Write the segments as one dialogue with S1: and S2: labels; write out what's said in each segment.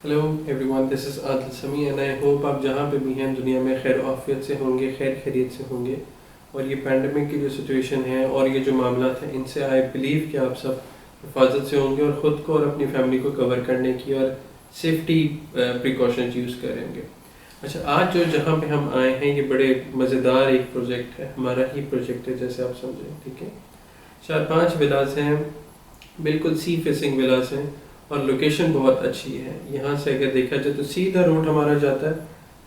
S1: Hello everyone, this is Adil समी and I hope आप जहाँ पे भी हैं दुनिया में खैर आफियत से होंगे, खैर खैरियत से होंगे। और ये पैंडमिक की जो सिचुएशन है और ये जो मामला हैं, इनसे आई बिलीव कि आप सब हिफाजत से होंगे और ख़ुद को और अपनी फैमिली को कवर करने की और सेफ्टी प्रिकॉशंस यूज़ करेंगे। अच्छा, आज जो जहाँ पे हम आए हैं ये बड़े मज़ेदार एक प्रोजेक्ट है, हमारा ही प्रोजेक्ट है जैसे आप समझें, ठीक है। 4-5 विलास हैं, बिल्कुल सी फेसिंग विलास हैं और लोकेशन बहुत अच्छी है। यहाँ से अगर देखा जाए तो सीधा रूट हमारा जाता है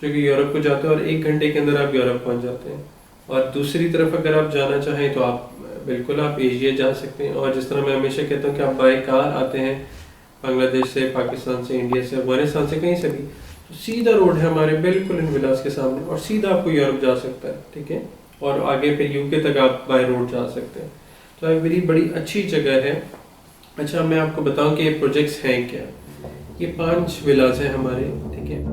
S1: जो कि यूरोप को जाता है और 1 घंटे के अंदर आप यूरोप पहुँच जाते हैं। और दूसरी तरफ अगर आप जाना चाहें तो आप बिल्कुल आप एशिया जा सकते हैं। और जिस तरह मैं हमेशा कहता हूँ कि आप बाई कार आते हैं बांग्लादेश से, पाकिस्तान से, इंडिया से, अफगानिस्तान से, कहीं से भी, तो सीधा रोड है हमारे बिल्कुल इन विलास के सामने और सीधा आपको यूरोप जा सकता है, ठीक है। और आगे फिर यूके तक आप बाय रोड जा सकते हैं। तो ये मेरी बड़ी अच्छी जगह है। अच्छा, मैं आपको बताऊं कि ये प्रोजेक्ट्स हैं क्या। ये 5 विलास हैं हमारे, ठीक है।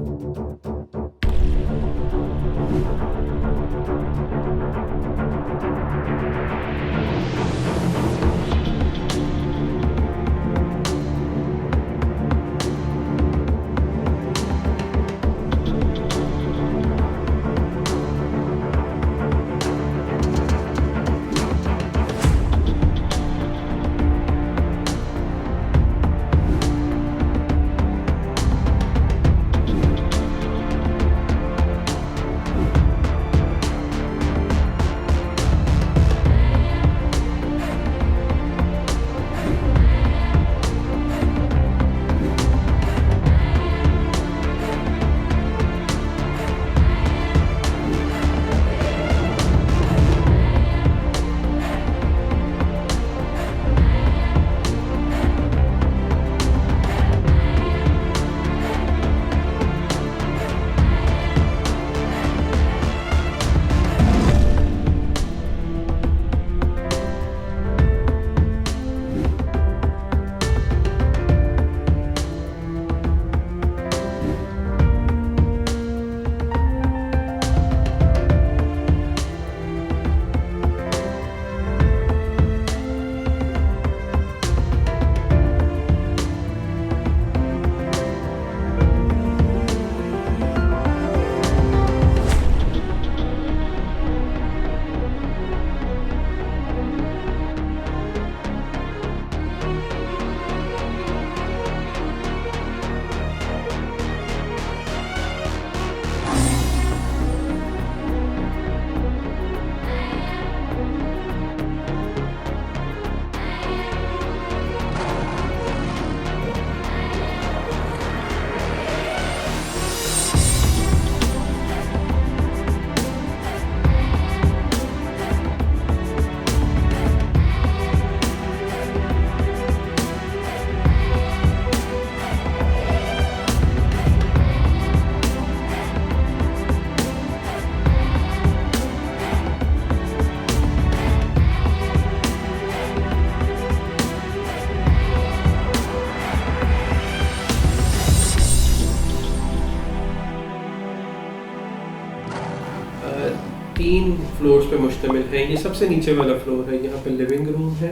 S1: तीन फ्लोर्स पे मुश्तमिल है। ये सबसे नीचे वाला फ्लोर है, यहाँ पे लिविंग रूम है,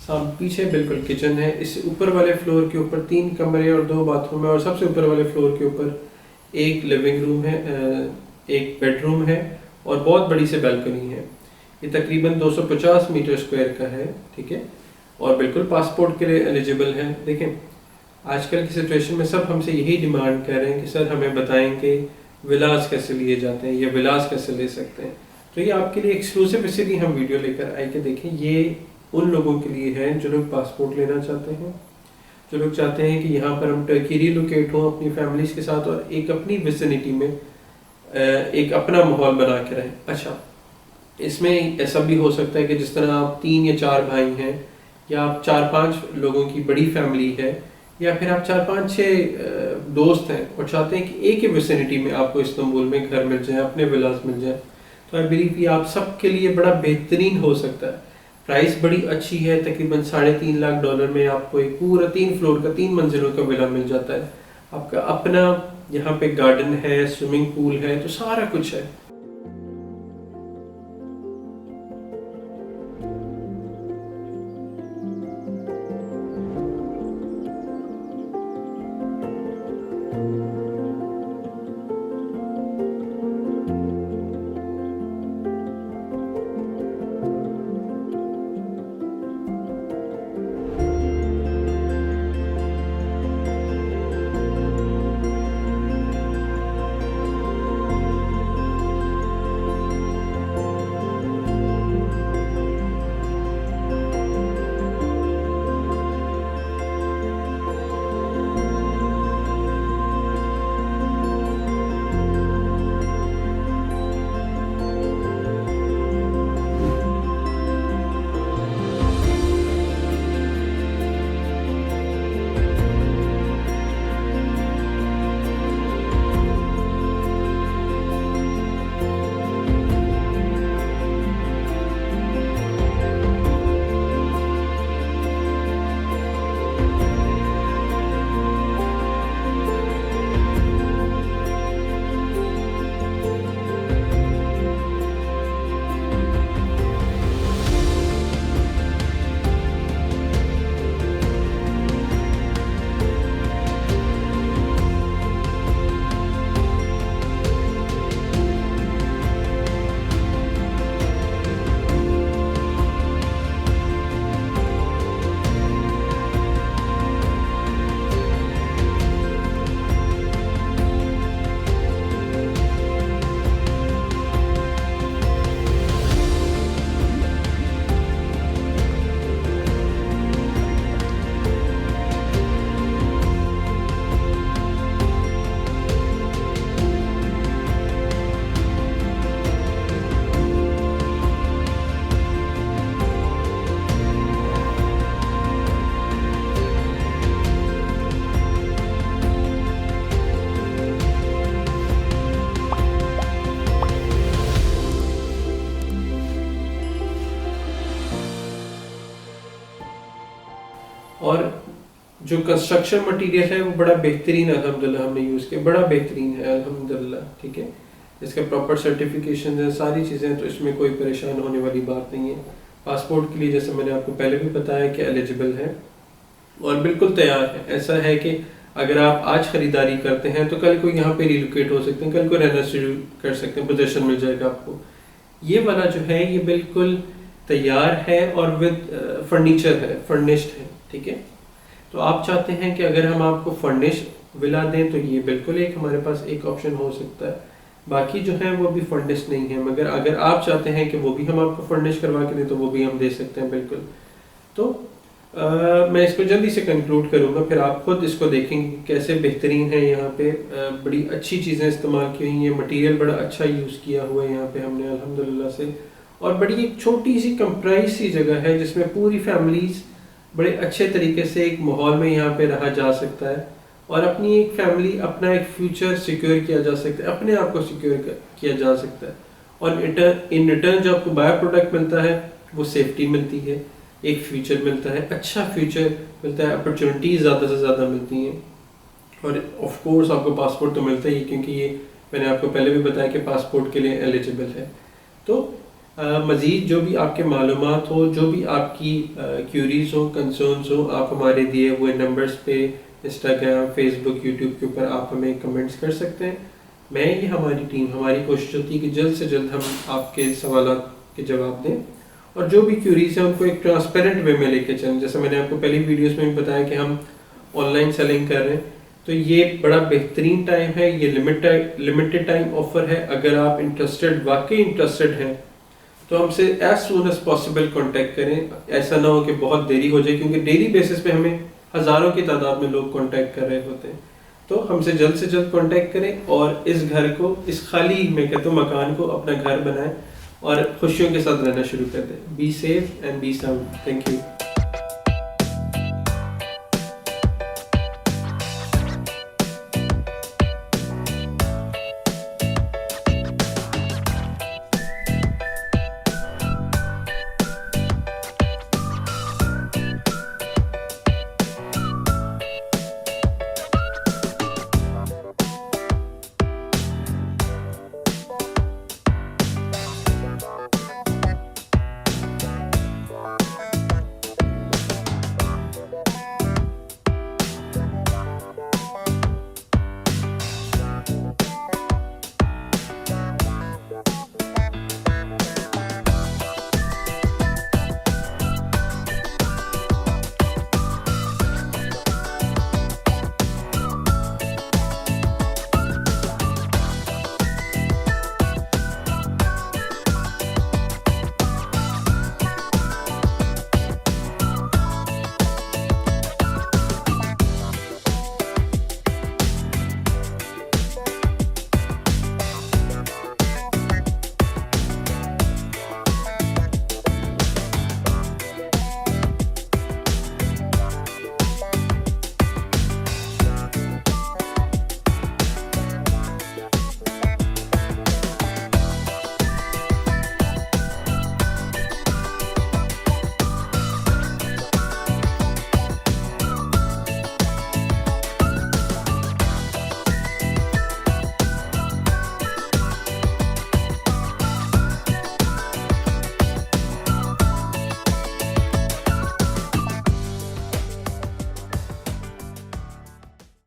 S1: पीछे बिल्कुल किचन है। इस ऊपर वाले फ्लोर के ऊपर 3 कमरे और 2 बाथरूम है और सबसे ऊपर वाले फ्लोर के ऊपर एक लिविंग रूम है, एक बेडरूम है और बहुत बड़ी सी बैल्कनी है। ये तकरीबन 250 मीटर स्क्वायर का है, ठीक है। और बिल्कुल पासपोर्ट के लिए एलिजिबल है। देखें, आजकल की सिचुएशन में सब हमसे यही डिमांड कर रहे हैं कि सर हमें बताएं कि विलास कैसे लिए जाते हैं या विलास कैसे ले सकते हैं। तो ये आपके लिए एक्सक्लूसिव इसीलिए हम वीडियो लेकर आए कि देखें, ये उन लोगों के लिए है जो लोग पासपोर्ट लेना चाहते हैं, जो लोग चाहते हैं कि यहाँ पर हम टर्की रिलोकेट हों अपनी फैमिलीज के साथ और एक अपनी विसिनिटी में एक अपना माहौल बना के रहें। अच्छा, इसमें ऐसा भी हो सकता है कि जिस तरह आप 3 या 4 भाई हैं या आप 4-5 लोगों की बड़ी फैमिली है या फिर आप 4-5-6 दोस्त हैं और चाहते हैं कि एक ही विसिनिटी में आपको इस्तांबुल में घर मिल जाए, अपने विलास मिल जाए, तो आई बिलीव ये आप सबके लिए बड़ा बेहतरीन हो सकता है। प्राइस बड़ी अच्छी है, तकरीबन $3.5 लाख में आपको एक पूरा 3 फ्लोर का 3 मंजिलों का विला मिल जाता है। आपका अपना यहाँ पे गार्डन है, स्विमिंग पूल है, तो सारा कुछ है। जो कंस्ट्रक्शन मटेरियल है वो बड़ा बेहतरीन अल्हम्दुलिल्लाह हमने यूज़ किया, बड़ा बेहतरीन है अल्हम्दुलिल्लाह। ठीक है, इसका प्रॉपर सर्टिफिकेशन है, सारी चीज़ें, तो इसमें कोई परेशान होने वाली बात नहीं है। पासपोर्ट के लिए जैसे मैंने आपको पहले भी बताया कि एलिजिबल है और बिल्कुल तैयार है। ऐसा है कि अगर आप आज ख़रीदारी करते हैं तो कल को यहाँ पे रिलोकेट हो सकते हैं, कल को रहना शुरू कर सकते हैं, पोजीशन मिल जाएगा आपको। ये वाला जो है ये बिल्कुल तैयार है और विद फर्नीचर है, फर्निश्ड है। ठीक है, तो आप चाहते हैं कि अगर हम आपको फर्निश विला दें तो ये बिल्कुल एक हमारे पास एक ऑप्शन हो सकता है। बाकी जो है वो भी फर्निश नहीं है, मगर अगर आप चाहते हैं कि वो भी हम आपको फर्निश करवा के दें तो वो भी हम दे सकते हैं बिल्कुल। तो मैं इसको जल्दी से कंक्लूड करूँगा, फिर आप खुद इसको देखेंगे कैसे बेहतरीन है। यहाँ पे बड़ी अच्छी चीज़ें इस्तेमाल की हुई हैं, मटेरियल बड़ा अच्छा यूज़ किया हुआ है यहाँ पे हमने अल्हम्दुलिल्लाह से। और बड़ी एक छोटी सी कंप्राइज सी जगह है जिसमें पूरी फैमिलीज़ बड़े अच्छे तरीके से एक माहौल में यहाँ पे रहा जा सकता है और अपनी एक फैमिली, अपना एक फ्यूचर सिक्योर किया जा सकता है, अपने आप को सिक्योर किया जा सकता है। और इन रिटर्न जो आपको बाय प्रोडक्ट मिलता है वो सेफ्टी मिलती है, एक फ्यूचर मिलता है, अच्छा फ्यूचर मिलता है, अपॉर्चुनिटीज़ ज़्यादा से ज़्यादा मिलती हैं। और ऑफ कोर्स आपको पासपोर्ट तो मिलता ही, क्योंकि ये मैंने आपको पहले भी बताया कि पासपोर्ट के लिए एलिजिबल है। तो मज़ीद जो भी आपके मालूमात हो, जो भी आपकी क्यूरीज हो, कंसर्न्स हो, आप हमारे दिए हुए नंबर्स पे इंस्टाग्राम, फेसबुक, यूट्यूब के ऊपर आप हमें कमेंट्स कर सकते हैं। मैं ये हमारी टीम, हमारी कोशिश होती है कि जल्द से जल्द हम आपके सवालात के जवाब दें और जो भी क्यूरीज हैं उनको एक ट्रांसपेरेंट वे में लेके चलें। जैसे मैंने आपको पहली वीडियोस में भी बताया कि हम ऑनलाइन सेलिंग कर रहे हैं, तो ये बड़ा बेहतरीन टाइम है, ये लिमिटेड टाइम ऑफर है। अगर आप वाकई इंटरेस्टेड हैं तो हमसे as soon as possible contact करें। ऐसा ना हो कि बहुत देरी हो जाए, क्योंकि डेली बेसिस पे हमें हज़ारों की तादाद में लोग कांटेक्ट कर रहे होते हैं। तो हमसे जल्द से जल्द कांटेक्ट करें और इस घर को, इस खाली, मैं कहता हूँ, मकान को अपना घर बनाएं और खुशियों के साथ रहना शुरू कर दें। Be safe and be sound. Thank you.